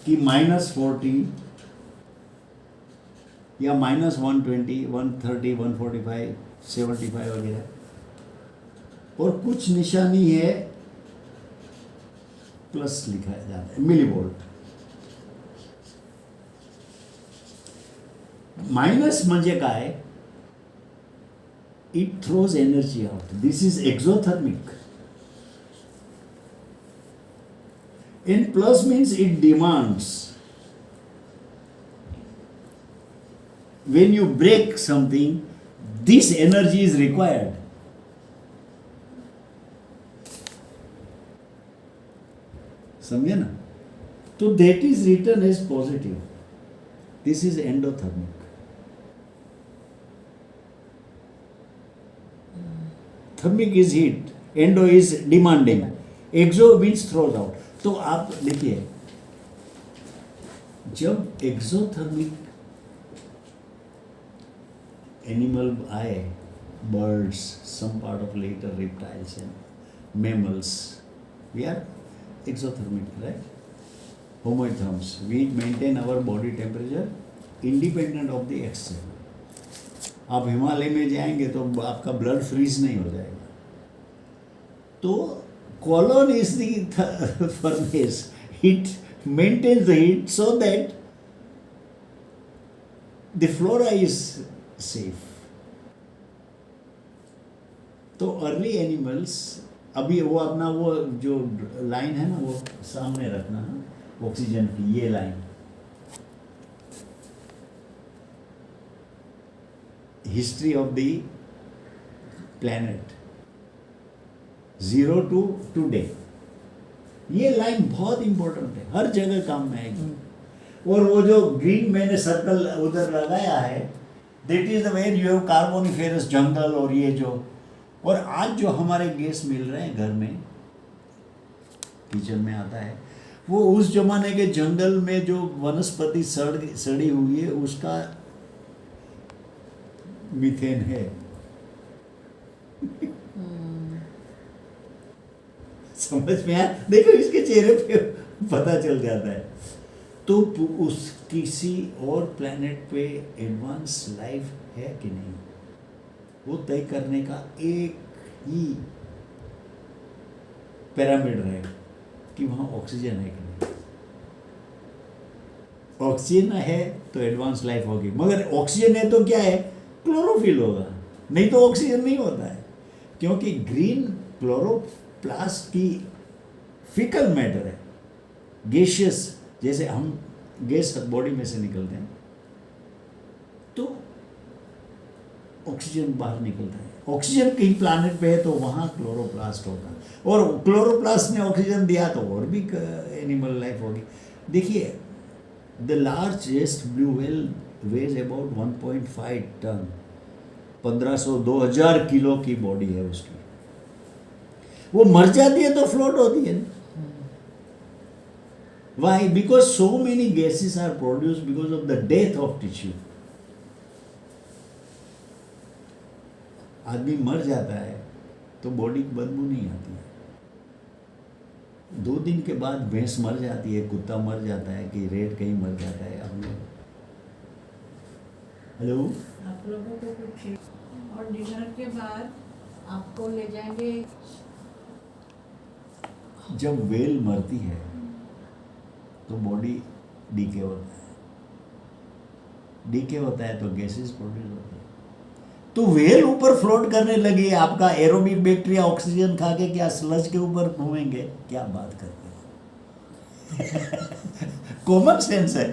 कि -40 या -120, 130, 145, 75 वगैरह, और कुछ निशानी है प्लस लिखा जाता है, मिलीवोल्ट। माइनस म्हणजे काय, it throws energy out, this is exothermic, and plus means it demands. When you break something, this energy is required. समझे ना? तो that is written as positive. This is endothermic. Thermic is heat, endo is demanding, exo means throws out. तो आप देखिए, जब exothermic animal आए, birds, some part of later reptiles and mammals, we are exothermic, right? Homotherms, we maintain our body temperature independent of the external. आप हिमालय में जाएंगे तो आपका ब्लड फ्रीज नहीं हो जाएगा। तो colon is the furnace. It maintains the heat so that the flora is safe. तो अर्ली एनिमल्स, अभी वो अपना वो जो लाइन है ना, वो सामने रखना है, ऑक्सीजन की ये line, history of the planet 0 to today, ये लाइन बहुत इंपॉर्टेंट है, हर जगह काम में आएगी। और वो जो ग्रीन मैंने सर्कल उधर लगाया है, that is the where you have carboniferous jungle, और ये जो, और आज जो हमारे गैस मिल रहे हैं घर में, किचन में आता है, वो उस जमाने के जंगल में जो वनस्पति सड़ी हुई है उसका मीथेन है। समझ में आया? देखो इसके चेहरे पे पता चल जाता है। तो उस किसी और प्लेनेट पे एडवांस लाइफ है कि नहीं, वो तय करने का एक ही पैरामीटर है कि वहाँ ऑक्सीजन है कि नहीं। ऑक्सीजन है तो एडवांस लाइफ होगी, मगर ऑक्सीजन है तो क्या है, क्लोरोफिल होगा, नहीं तो ऑक्सीजन नहीं होता है, क्योंकि ग्रीन क्लोरोप्लास्ट की फिकल मैटर है, गैशियस, जैसे हम गैस बॉडी में से निकलते हैं तो ऑक्सीजन बाहर निकलता है। ऑक्सीजन कहीं प्लैनेट पे है तो वहाँ क्लोरोप्लास्ट होगा, और क्लोरोप्लास्ट ने ऑक्सीजन दिया तो और भी एनिमल लाइफ होगी। देखिए, the largest blue whale was about 1.5 ton, 1500-2000 kilo की बॉडी है उसकी। वो मर जाती है तो फ्लोट होती है। Why? Because so many gases are produce because of the death of tissue. आदमी मर जाता है तो बॉडी की बदबू नहीं आती है। 2 दिन के बाद भैंस मर जाती है, कुत्ता मर जाता है, कि रेट कहीं मर जाता है। हमने हेलो, आप लोगों को कुछ, और डिनर के बाद आपको ले जाएंगे। जब वेल मरती है तो बॉडी डीके होता है, डीके होता है तो गैसेस प्रोड्यूस होती है। तो वेल ऊपर फ्लोट करने लगी, आपका एरोबिक बैक्टीरिया ऑक्सीजन खा के क्या स्लज के ऊपर घूमेंगे? क्या बात करते हैं? कॉमन सेंस है।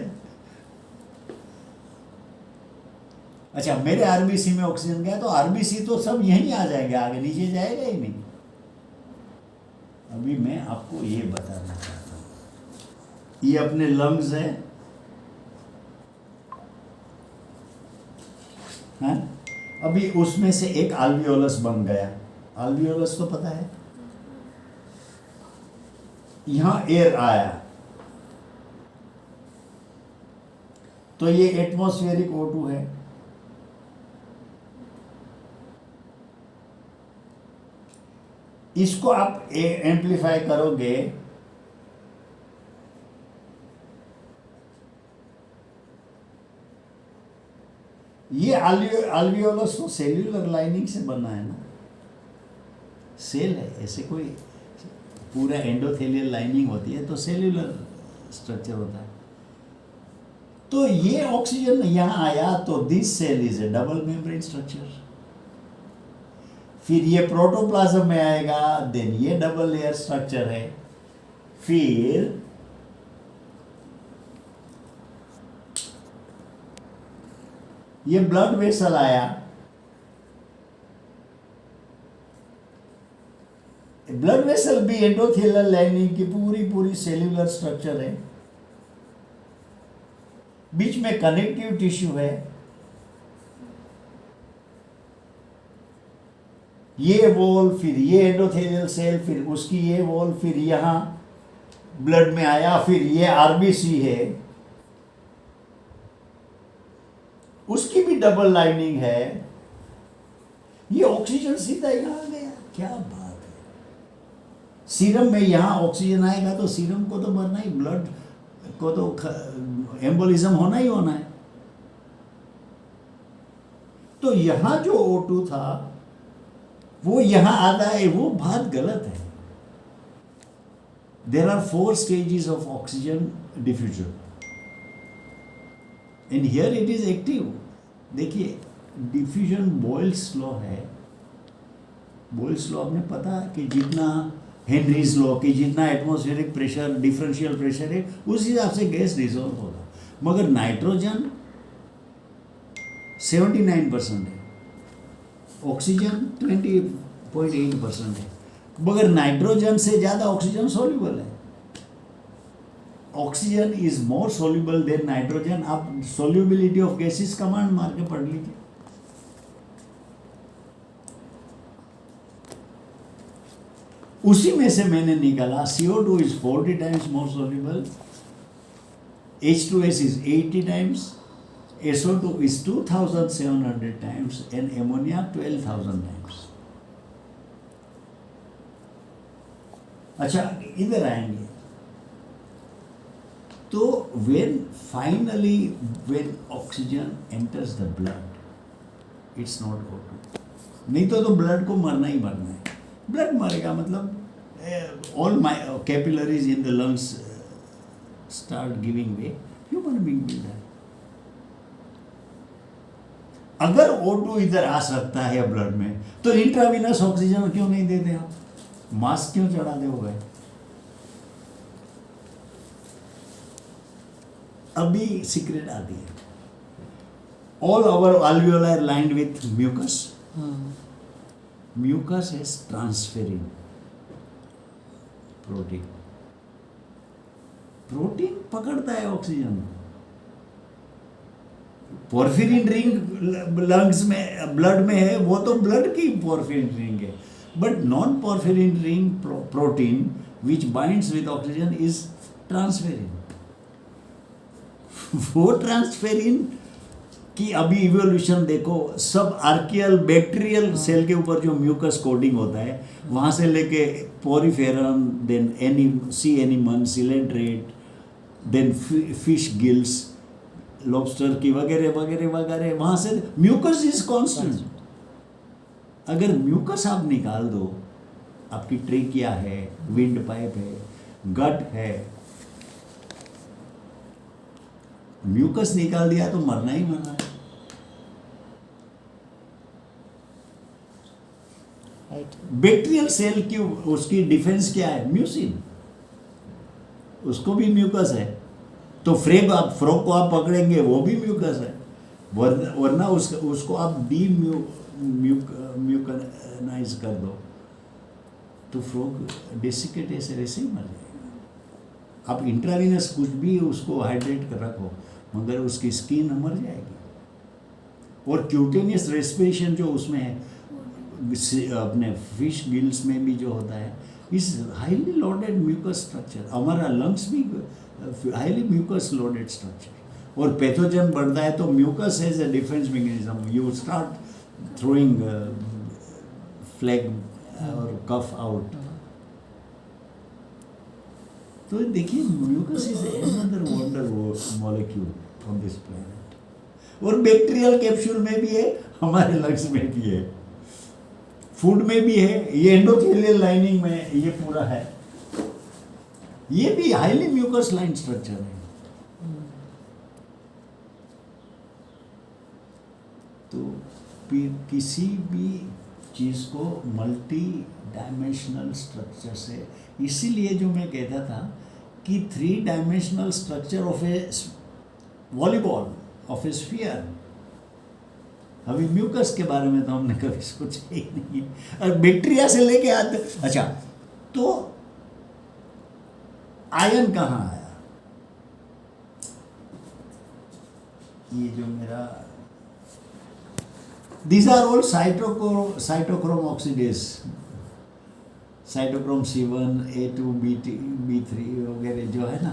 अच्छा, मेरे आरबीसी में ऑक्सीजन गया तो आरबीसी तो सब यहीं आ जाएंगे, आगे नीचे जाएगा ही नहीं। अभी मैं आपको ये बताना चाहता हूँ, ये अपने लंग्स है, हाँ? अभी उसमें से एक आल्वियोलस बन गया। आल्वियोलस तो पता है, यहां एयर आया तो ये एटमॉस्फेरिक O2 है। इसको आप एम्प्लीफाई करोगे ये alveolus तो सेल्यूलर लाइनिंग से बना है ना, सेल है, ऐसे कोई पूरा एंडोथेलियल लाइनिंग होती है तो सेल्यूलर स्ट्रक्चर होता है। तो ये ऑक्सीजन यहाँ आया तो this cell is a double membrane structure. फिर ये प्रोटोप्लाज्म में आएगा, देन ये डबल लेयर स्ट्रक्चर है। फिर ये ब्लड वेसल आया, ब्लड वेसल भी एंडोथेलियल लाइनिंग की पूरी सेल्यूलर स्ट्रक्चर है। बीच में कनेक्टिव टिश्यू है, ये वॉल, फिर ये एंडोथेलियल सेल, फिर उसकी ये वॉल, फिर यहां ब्लड में आया, फिर ये आरबीसी है, उसकी भी डबल लाइनिंग है। ये ऑक्सीजन सीधा यहां आ गया, क्या बात है। सीरम में यहां ऑक्सीजन आएगा तो सीरम को तो मरना ही, ब्लड को तो एम्बोलिज्म होना ही होना है। तो यहां जो O2 था वो यहां आता है, वो बात गलत है। There are 4 stages of oxygen diffusion and here it is active। देखिए डिफ्यूजन बॉयल्स लॉ है। बॉयल्स लॉ आपने पता कि जितना हेनरीज लॉ कि जितना एटमॉस्फेरिक प्रेशर डिफरेंशियल प्रेशर है उस हिसाब से गैस डिसॉल्व होगा। मगर नाइट्रोजन 79% है, ऑक्सीजन 20.8% है, मगर नाइट्रोजन से ज़्यादा ऑक्सीजन सोल्यूबल है। Oxygen is more soluble than nitrogen. आप सोल्यूबिलिटी ऑफ गैसेस कमांड मार के पढ़ लीजिए। उसी में से मैंने निकाला CO2 is 40 times more soluble, H2S is 80 times, SO2 is 2700 times and ammonia 12,000 times। अच्छा इधर आएंगे तो when oxygen enters the blood, it's not O2। नहीं तो ब्लड को मरना ही मरना है। ब्लड मरेगा मतलब all my capillaries in the lungs start giving way, human being will die। अगर O2 इधर आ सकता है ब्लड में तो इंट्रावीनस ऑक्सीजन क्यों नहीं देते आप? मास्क क्यों चढ़ा दे हुए? अभी सीक्रेट आती है। All over alveoli are lined with mucus। Mucus is transferrin protein. Protein पकड़ता है ऑक्सीजन। पोर्फिरिन रिंग लंग्स में ब्लड में है, वो तो ब्लड की पोर्फिरिन रिंग है, but non porphyrin ring protein which binds with oxygen is transferrin. वो ट्रांसफेरिन कि अभी इवोल्यूशन देखो, सब आर्कियल बैक्टीरियल सेल के ऊपर जो म्यूकस कोटिंग होता है वहाँ से लेके porifera, then sea anemone, coelenterate, then fish gills, lobster की वगैरह वगैरह वगैरह, वहाँ से म्यूकस इज कांस्टेंट। अगर म्यूकस आप निकाल दो, आपकी ट्रेकिया है, विंड पाइप है, गट है, म्यूकस निकाल दिया तो मरना ही मरना है। बैक्टीरियल सेल की उसकी डिफेंस क्या है? म्यूसिन, उसको भी म्यूकस है। तो फ्रॉग को आप पकड़ेंगे वो भी म्यूकस है, वरना उसको आप म्यूकनाइज कर दो तो फ्रॉग डेसिकेट ऐसे वैसे ही मर जाएगा। आप इंट्रावीनस कुछ भी उसको हाइड्रेट कर रखो मगर उसकी स्किन मर जाएगी। और क्यूटेनियस रेस्पिरेशन जो उसमें है, अपने फिश गिल्स में भी जो होता है, is highly loaded mucus structure. हमारा लंग्स भी हाईली म्यूकस लोडेड स्ट्रक्चर। और पैथोजन बढ़ता है तो mucus as a defence mechanism, you start throwing phlegm और कफ आउट। तो देखिए mucus is another wonder molecule on this planet. और बैक्टीरियल कैप्सूल में भी है, हमारे लंग्स में भी है, फूड में भी है, ये एंडोथेलियल लाइनिंग में ये पूरा है, ये भी हाईली म्यूकस लाइन स्ट्रक्चर है। तो किसी भी चीज को मल्टी डायमेंशनल स्ट्रक्चर से, इसीलिए जो मैं कहता था कि 3 dimensional structure of A volleyball, of A sphere. अभी म्यूकस के बारे में तो हमने कभी सोचा ही नहीं, और बैक्टीरिया से लेके आते। अच्छा, तो आयन कहाँ आया? ये जो मेरा, these are all cytochrome oxidase, cytochrome C1, A2, B3 वगैरह जो है ना,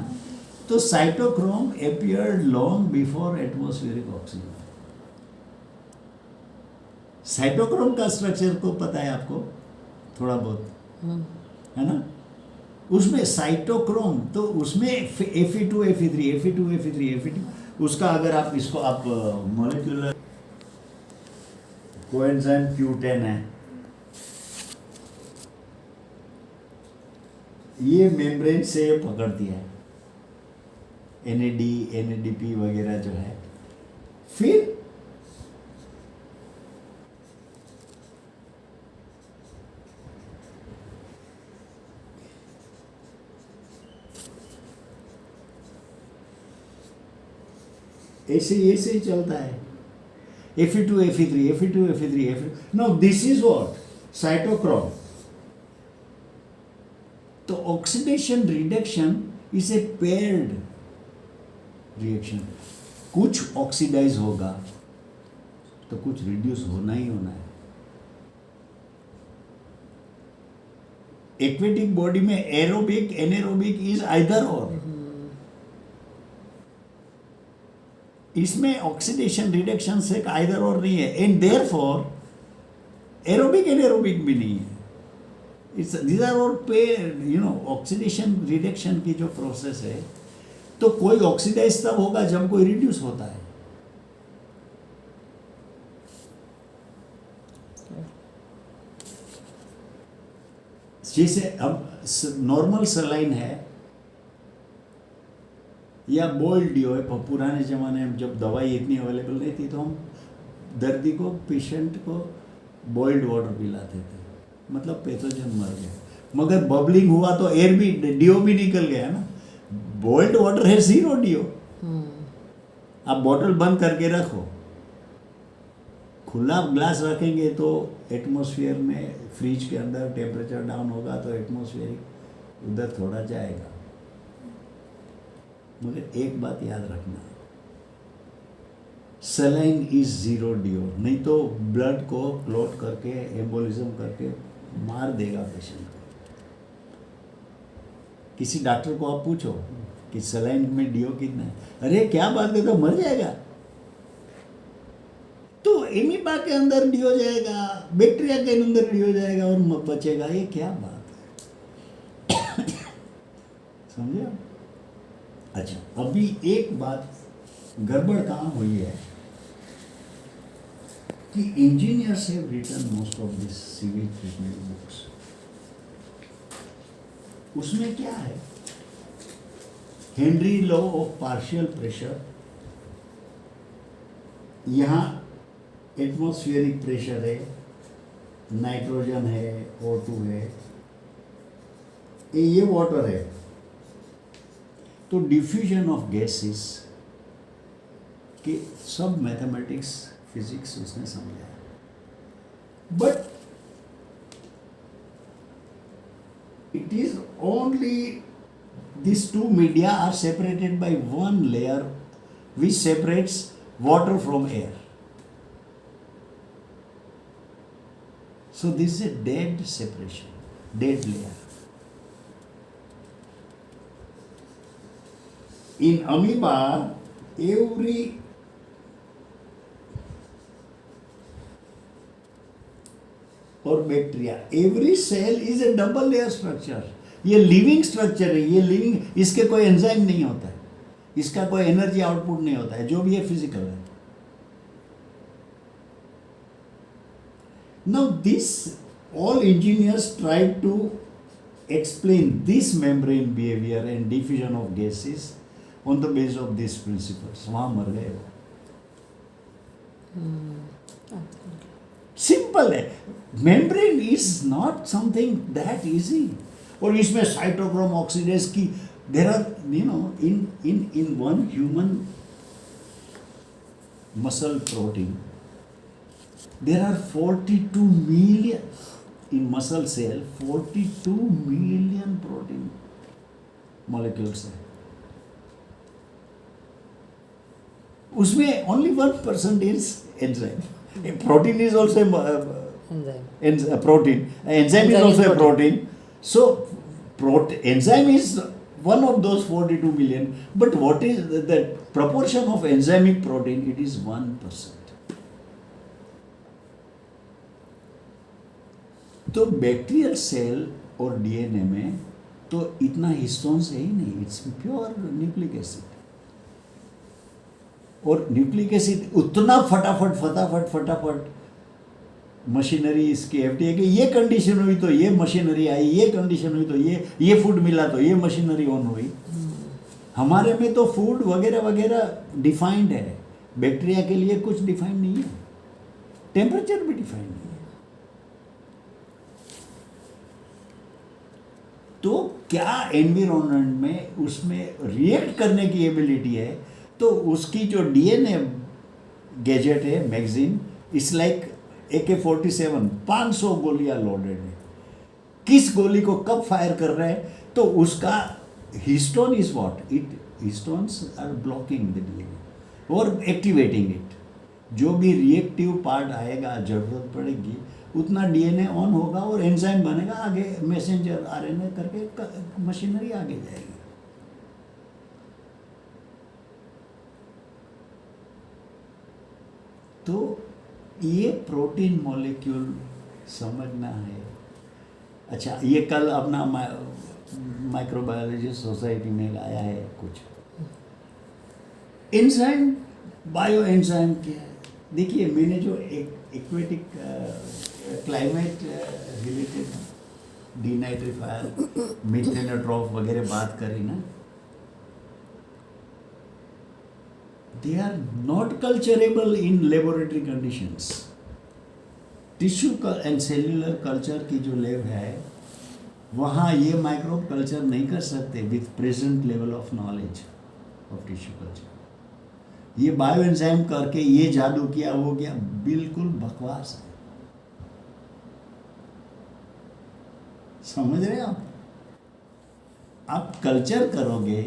तो cytochrome appeared long before atmospheric oxygen। Cytochrome का स्ट्रक्चर को पता है आपको थोड़ा बहुत, है ना? उसमें साइटोक्रोम, तो उसमें Fe2, Fe3, उसका अगर आप इसको आप मॉलिक्यूलर कोएंजाइम Q10 है, ये मेम्ब्रेन से पकड़ दिया है, NAD, NADP वगैरह जो है, फिर ऐसे ही चलता है, Fe2, Fe3, now this is what cytochrome। तो oxidation reduction is a paired reaction, कुछ ऑक्सीडाइज होगा तो कुछ रिड्यूस होना ही होना है। एक्वेटिक बॉडी में एरोबिक एनेरोबिक इज आइदर और, इसमें ऑक्सीडेशन रिडक्शन से आइदर और नहीं है, एंड देयरफॉर एरोबिक एनेरोबिक भी नहीं है। It's these are all paired, oxidation reduction की जो प्रोसेस है, तो कोई ऑक्सीडाइज तब होगा जब कोई रिड्यूस होता है। जैसे अब नॉर्मल सलाइन है या बॉइल्ड डियो है, पुराने ज़माने में जब दवाई इतनी अवेलेबल नहीं थी तो हम दर्दी को, पेशेंट को बॉइल्ड वाटर पिलाते थे, मतलब पैथोजन मर गया। मगर बबलिंग हुआ तो एयर भी, डियो भी निकल गया ना। बॉइल्ड वाटर है 0 डियो। आप बॉटल बंद करके रखो, खुला ग्लास रखेंगे तो एटमॉस्फेयर में, फ्रिज के अंदर टेम्परेचर डाउन होगा तो एटमॉस्फेरिक उधर थोड़ा जाएगा। मगर एक बात याद रखना, सलाइन इज 0 डियो, नहीं तो ब्लड को क्लॉट करके, एम्बोलिज्म करके मार देगा पेशेंट को। किसी डॉक्टर को आप पूछो कि सलाइन में डियो कितना है, अरे क्या बात है, तो मर जाएगा। तो एमीबा के अंदर डियो जाएगा, बैक्टीरिया के अंदर डियो जाएगा और बचेगा, ये क्या बात है? समझे आप? अच्छा, अभी एक बात गड़बड़ कहाँ हुई है कि engineers have written most of this sewage treatment books. उसमें क्या है, Henry law of partial pressure, यहाँ एटमॉस्फेरिक प्रेशर है, नाइट्रोजन है, O2 है, ये वाटर है, तो डिफ्यूजन ऑफ गैसेस के सब मैथमेटिक्स, फिजिक्स उसने समझाया। But it is only these 2 media are separated by 1 layer which separates water from air. So this is a dead separation, dead layer. In amoeba, every और bacteria, every cell is a double layer structure. ये living structure है, ये living, इसके कोई enzyme नहीं होता है, इसका कोई एनर्जी आउटपुट नहीं होता है, जो भी है फिजिकल है। Now this all engineers tried to explain this membrane behavior and diffusion of gases on the basis of these principles. वहाँ मर गए वो. सिंपल है. Membrane is not something that easy. और इसमें साइटोक्रोम ऑक्सीडेज की there are in one human muscle protein there are 42 million in muscle cell. 42 million protein molecules है. उसमें only 1% is enzyme. Protein is also a protein. Enzyme is also a protein. So enzyme is one of those 42 million. But what is the proportion of enzymic protein? It is 1%. तो bacterial cell और DNA में तो इतना histones है ही नहीं. It's pure nucleic acid. और nucleic acid उतना फटाफट मशीनरी इसकी एफडीए की ये कंडीशन हुई तो ये मशीनरी आई, ये कंडीशन हुई तो ये फूड मिला तो ये मशीनरी ऑन हुई. हमारे में तो फूड वगैरह वगैरह डिफाइंड है. बैक्टीरिया के लिए कुछ डिफाइंड नहीं है. टेम्परेचर भी डिफाइंड नहीं है. तो क्या एनवायरनमेंट में उसमें रिएक्ट करने की एबिलिटी है. तो उसकी जो डीएनए गैजेट है मैगजीन इट्स लाइक AK-47 500 गोलियां लोडेड है. किस गोली को कब फायर कर रहे हैं तो उसका histone is what it histones are blocking the DNA और एक्टिवेटिंग इट. जो भी रिएक्टिव पार्ट आएगा जरूरत पड़ेगी उतना डीएनए ऑन होगा और एंजाइम बनेगा. आगे मैसेंजर आरएनए करके मशीनरी आगे जाएगी. तो ये प्रोटीन मॉलिक्यूल समझना है. अच्छा ये कल अपना माइक्रोबायोलॉजी सोसाइटी में लाया है कुछ एंजाइम. बायो एंजाइम क्या है. देखिए मैंने जो एक्वेटिक क्लाइमेट रिलेटेड डीनाइट्रीफायर मिथेनोट्रॉफ वगैरह बात करी ना. They are not culturable in laboratory conditions. Tissue and cellular culture की जो लैब है वहाँ ये माइक्रोब कल्चर नहीं कर सकते with present level of knowledge of tissue culture. ये बायो एंजाइम करके ये जादू किया वो किया बिल्कुल बकवास है. समझ रहे हैं आप कल्चर करोगे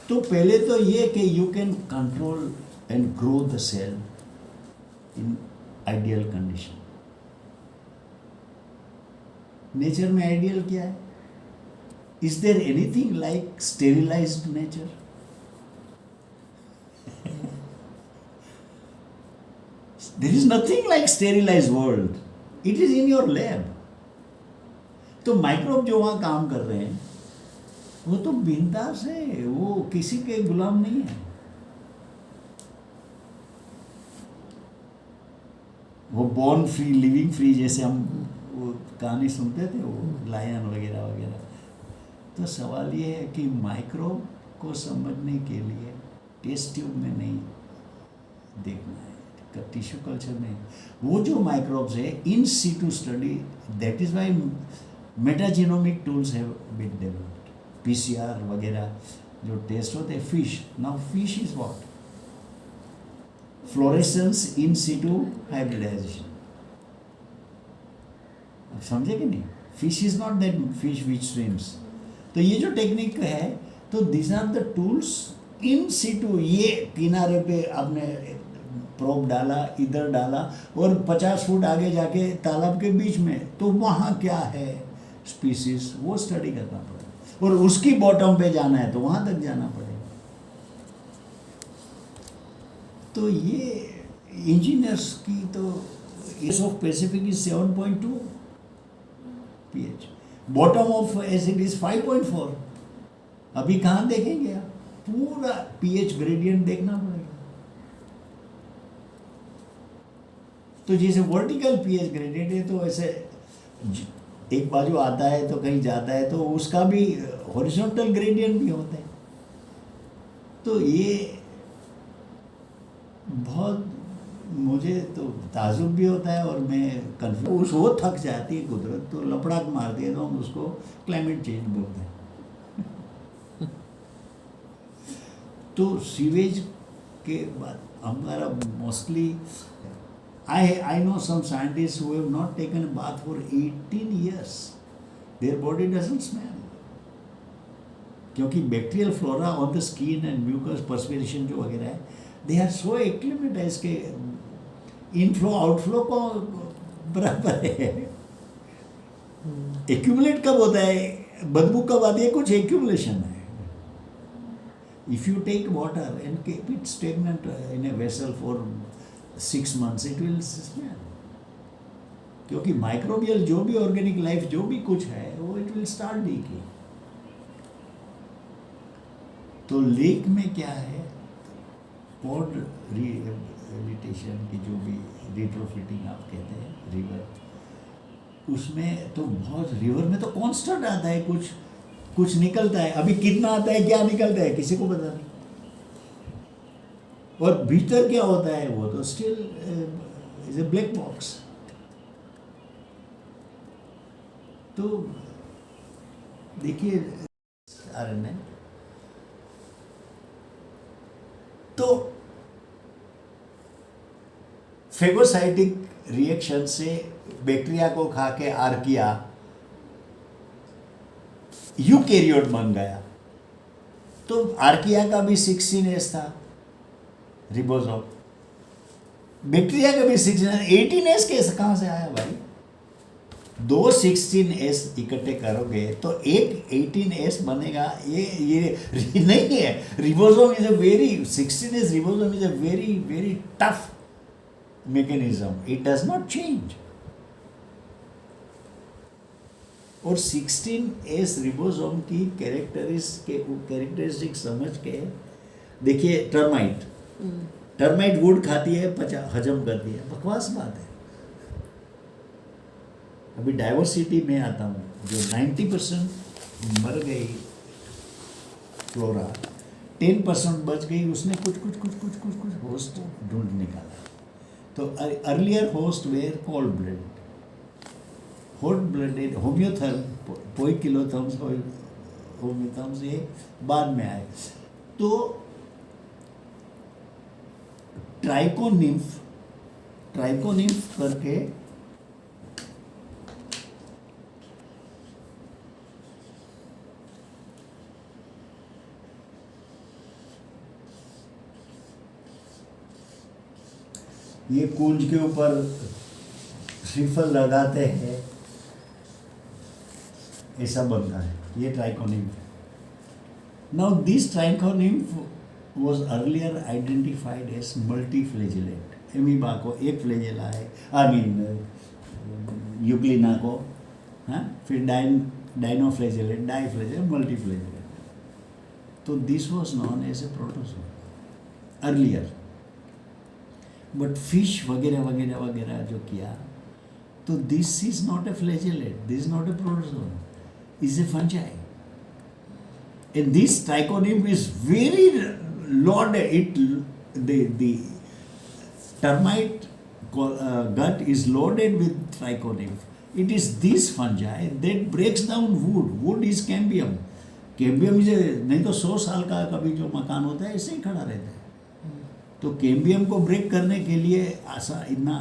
तो पहले तो ये कि you can control and grow the cell in ideal condition. Nature में आइडियल क्या है. Is there anything like sterilised nature. There is nothing like sterilised world. It is in your lab. तो माइक्रोब जो वहां काम कर रहे हैं वो तो बिंदास है. वो किसी के गुलाम नहीं है. वो बॉर्न फ्री लिविंग फ्री जैसे हम वो कहानी सुनते थे वो लायन वगैरह वगैरह. तो सवाल ये है कि माइक्रोब को समझने के लिए टेस्ट ट्यूब में नहीं देखना है, टिश्यू कल्चर में. वो जो माइक्रोब्स है in situ study. That is why metagenomic tools have been developed. PCR वगैरह जो टेस्ट होते हैं. FISH now FISH is what fluorescence in situ hybridization. आप समझे कि नहीं. FISH is not that fish which swims. तो ये जो टेक्निक है तो this are the tools in situ. ये किनारे पे आपने प्रोब डाला इधर डाला और 50 फुट आगे जाके तालाब के बीच में तो वहाँ क्या है स्पीसीज वो स्टडी करना पड़ेगा. और उसकी बॉटम पे जाना है तो वहां तक जाना पड़ेगा. तो ये इंजीनियर्स की तो S of Pacific is 7.2 pH. Bottom of acid is 5.4. अभी कहाँ देखेंगे आप. पूरा pH ग्रेडियंट देखना पड़ेगा. तो जैसे वर्टिकल पीएच ग्रेडियंट है, तो ऐसे एक बाजू आता है तो कहीं जाता है, तो उसका भी हॉरिजॉन्टल ग्रेडियंट भी होता है। तो ये बहुत मुझे तो ताजुब भी होता है, और मैं कन्फ्यूज, वो थक जाती है कुदरत, तो लपड़ाक मारती है, तो हम उसको क्लाइमेट चेंज बोलते हैं। तो सीवेज के बाद हमारा mostly I know some scientists who have not taken a bath for 18 years. Their body doesn't smell. क्योंकि bacterial flora on the skin and mucus perspiration जो वगैरह है, दे आर सो एक्लिमेटाइज के इनफ्लो आउटफ्लो को बराबर है। Accumulate कब होता है, बदबू कब आती है, कुछ एक्यूमुलेशन है। If you take water and keep it stagnant in a vessel for 6 months, it will smell. क्योंकि माइक्रोबियल जो भी ऑर्गेनिक लाइफ जो भी कुछ है, वो इट विल स्टार्ट डीके। तो लेक में क्या है, पॉन्ड रिहेबिलिटेशन की जो भी रिट्रोफिटिंग आप कहते हैं, रिवर, उसमें तो बहुत, रिवर में तो कॉन्स्टेंट आता है, कुछ निकलता है। अभी कितना आता है, क्या निकलता है, किसी को पता नहीं। और भीतर क्या होता है, वो तो still is a black box. तो देखिए RNA, तो फेगोसाइटिक रिएक्शन से बैक्टीरिया को खा के आर्किया यूकैरियोट बन गया। तो आर्किया का भी 16S था रिबोसोम, बैक्टीरिया का भी 18S कैसे, कहाँ से आया भाई? 2 16S इकट्ठे करोगे तो एक 18S बनेगा। ये नहीं है। Ribosome is a very 16S ribosome is a very very tough mechanism, it does not change. और 16S रिबोसोम की कैरेक्टरिस्टिक समझ के देखिए, टर्माइट वुड खाती है, हजम करती है, बकवास बात है। अभी डाइवर्सिटी में आता हूँ, जो 90% मर गई फ्लोरा, 10% बच गई, उसने कुछ होस्ट ढूंढ निकाला। तो earlier host were cold blooded, hot blooded, homeotherm, poikilotherms, homeotherms ये बाद में आए। तो ट्राइकोनिम्फ करके ये कूंज के ऊपर श्रीफल लगाते हैं, ऐसा बनता है, ये trichonymph. Now this trichonymph was earlier identified as multiflagellate. Amoeba को एक फ्लैजेला है, यूक्लिना को, हाँ, फिर डाइनोफ्लैजेलेट, डाइफ्लैजेलेट, मल्टीफ्लैजेलेट। तो this was known as a protozoa earlier. But FISH वगैरह वगैरह वगैरह जो किया, तो this is not a flagellate, this is not a protozoa, is a fungi. And this trichonymph is very loaded. The termite gut is loaded with trichonymph. It is this fungi that breaks down wood. Wood is cambium. Cambium is नहीं तो 100 साल का कभी जो मकान होता है ऐसे ही खड़ा रहता है। तो कैम्बियम को ब्रेक करने के लिए इतना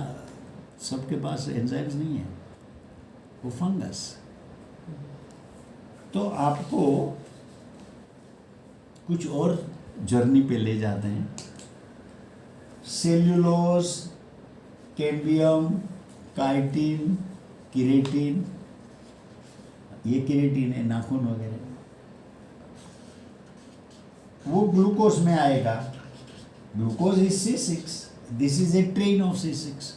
सबके पास एंजाइम्स नहीं है, वो फंगस। तो आपको कुछ और जर्नी पे ले जाते हैं। सेल्यूलोज, कैम्बियम, काइटिन, केराटिन, ये केराटिन है, नाखून वगैरह, वो ग्लूकोज में आएगा। Glucose is C6, this is a train of C6,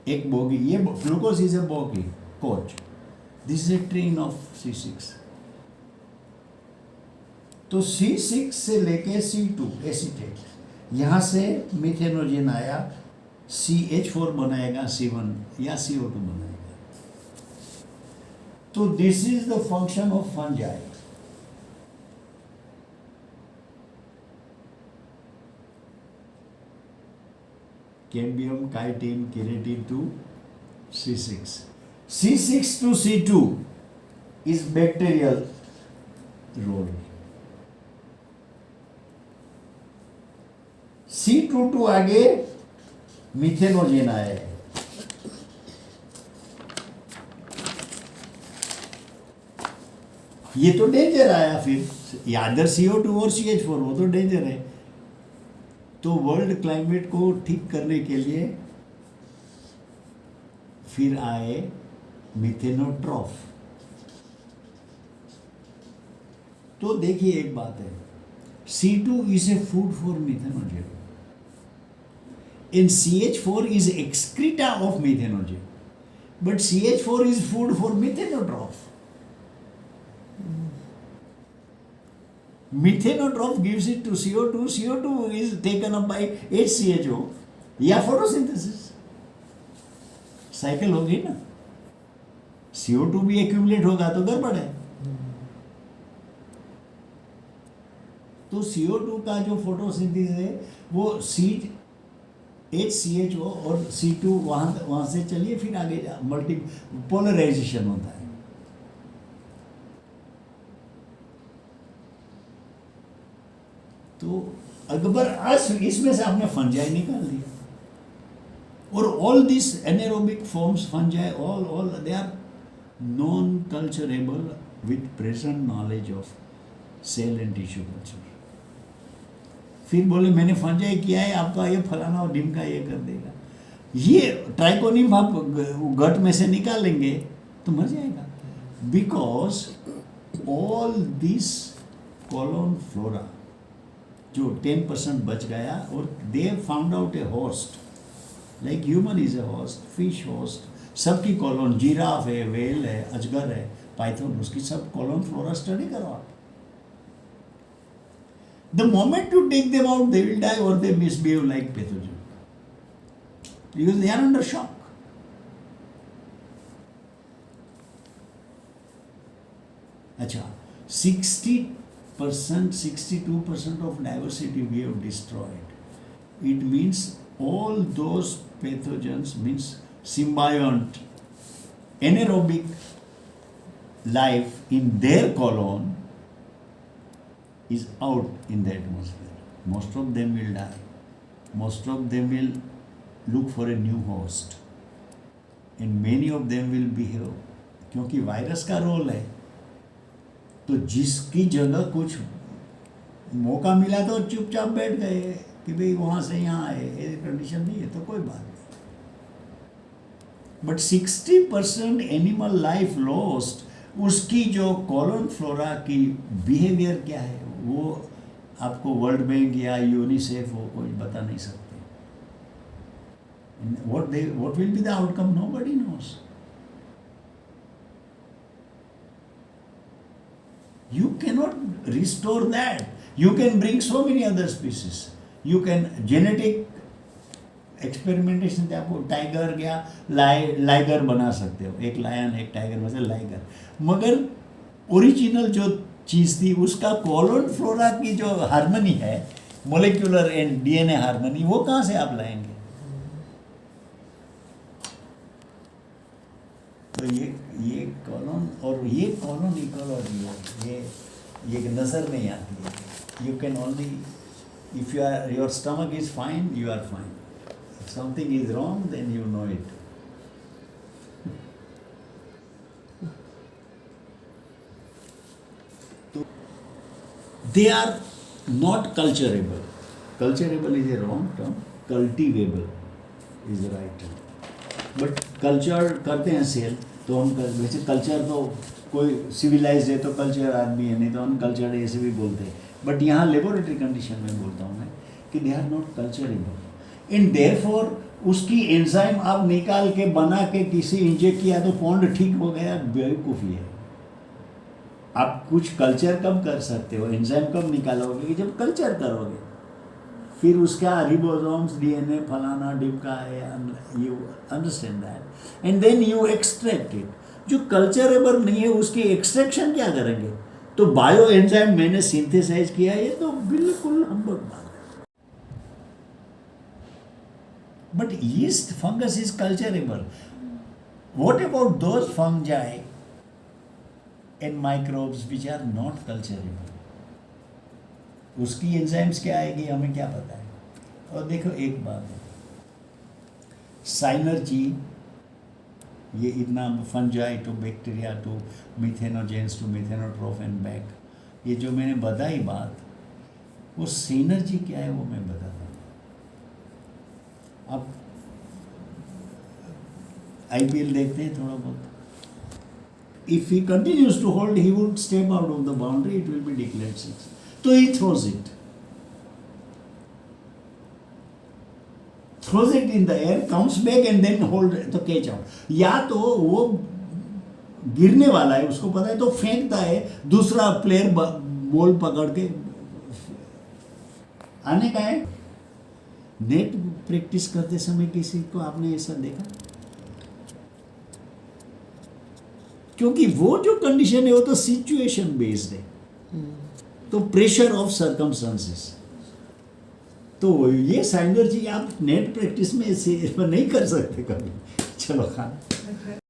एक बोगी, ये glucose is a bogie coach, this is a train of C6। तो C6 से लेके C2 एसीटेट, यहाँ से मिथेनोजन आया, CH4 बनाएगा C1 या CO2 बनाएगा. तो this is the function of fungi. Cambium, chitin, keratin to C6. C6 to C2 is bacterial role. C2 to आगे मिथेनोजेन आया है. ये तो डेंजर आया फिर. यादर CO2 और CH4 वो तो डेंजर है. तो वर्ल्ड क्लाइमेट को ठीक करने के लिए फिर आए मिथेनोट्रॉफ. तो देखिए एक बात है, C2 is a food for methanogen and CH4 is excreta of methanogen, but CH4 is food for methanotroph. Methanotroph gives it to CO2. CO2 is taken up by HCHO या फोटोसिंथेसिस. साइकिल होगी ना. CO2 भी accumulate होगा तो गड़बड़ है. तो CO2 का जो फोटोसिंथेसिस है वो HCHO और C2 वहाँ से चलिए फिर आगे मल्टी पोलराइजेशन होता है. तो अकबर इसमें से आपने फंजाई निकाल दिया. और all this anaerobic forms fungi all they are non culturable with present knowledge of cell and tissue culture. फिर बोले मैंने फंजाई किया है, आपका ये फलाना और ढिमका ये कर देगा. ये ट्राइकोनिम आप गट में से निकालेंगे तो मर जाएगा. Because all this colon flora जो 10% बच गया, और they found out A host like human is a host, fish host, सबकी कॉलोन, जिराफ है, वेल है, अजगर है, पाइथन, उसकी सब कॉलोन फ्लोरा स्टडी करो आप. The moment you take them out, they will die or they misbehave like pathogen because they are under shock. अच्छा, 60%, 62% of diversity we have destroyed. It means all those pathogens means symbiont, anaerobic life in their colon is out in the atmosphere. Most of them will die. Most of them will look for a new host. And many of them will behave. क्योंकि virus का role है, तो जिसकी जगह कुछ मौका मिला तो चुपचाप बैठ गए कि भाई वहाँ से यहाँ आए, ये कंडीशन नहीं है तो कोई बात नहीं. बट 60% एनिमल लाइफ लॉस्ट, उसकी जो कॉलोन फ्लोरा की बिहेवियर क्या है वो आपको वर्ल्ड बैंक या यूनिसेफ वो कोई बता नहीं सकते. what will be the outcome, nobody knows. You cannot restore that. You can bring so many other species. You can genetic experimentation से आपको टाइगर या लाइगर बना सकते हो. एक लायन एक टाइगर में से लाइगर. मगर ओरिजिनल जो चीज़ थी उसका कॉलोन फ्लोरा की जो हार्मनी है, मोलिकुलर एंड डीएनए हार्मनी, वो कहाँ से आप लाएंगे? तो ये कॉलोन और ये कॉलोन इकोलॉजी है, ये नज़र नहीं आती है. You can only if you are your stomach is fine, you are fine. If something is wrong, then you know it. So, they are not culturable. Culturable is a wrong term. Cultivable is the right term. But culture करते हैं cell, तो हम वैसे culture तो कोई civilised है तो culture आदमी है, नहीं तो अनकल्चर्ड ऐसे भी बोलते हैं. बट यहाँ लेबोरेटरी कंडीशन में बोलता हूँ मैं कि they are not culturable. In therefore उसकी एंजाइम आप निकाल के बना के किसी इंजेक्ट किया तो पॉन्ड ठीक हो गया, बेवकूफ़ी है. आप कुछ कल्चर कब कर सकते हो, एंजाइम कब निकालोगे? जब कल्चर करोगे. फिर उसका रिबोसोम्स डीएनए फलाना डिपका है, you understand that, and then you extract it. जो कल्चरेबल नहीं है उसकी एक्सट्रैक्शन क्या करेंगे? तो बायो एंजाइम मैंने सिंथेसाइज किया, ये तो बिल्कुल हम बात है. But yeast fungus is culturable. What about those fungi and microbes which are not culturable? उसकी एंजाइम्स क्या आएगी हमें क्या पता है. और देखो एक बात है, साइनर्जी, ये इतना fungi to bacteria to methanogens to methanotroph and back, ये जो मैंने बताई बात, वो सिनर्जी क्या है वो मैं बताता हूँ. आप आईपीएल देखते हैं थोड़ा बहुत. If he continues to hold he would step out of the boundary, it will be declared six. तो he throws it in the air, comes back and then hold तो कैच आउट. या तो वो गिरने वाला है उसको पता है तो फेंकता है, दूसरा प्लेयर बॉल पकड़ के आने का है. नेट प्रैक्टिस करते समय किसी को आपने ऐसा देखा? क्योंकि वो जो कंडीशन है वो तो सिचुएशन बेस्ड है, तो प्रेशर ऑफ सर्कमस्टांसेस. तो ये साइनर्जी आप नेट प्रैक्टिस में ऐसे नहीं कर सकते कभी. चलो खाना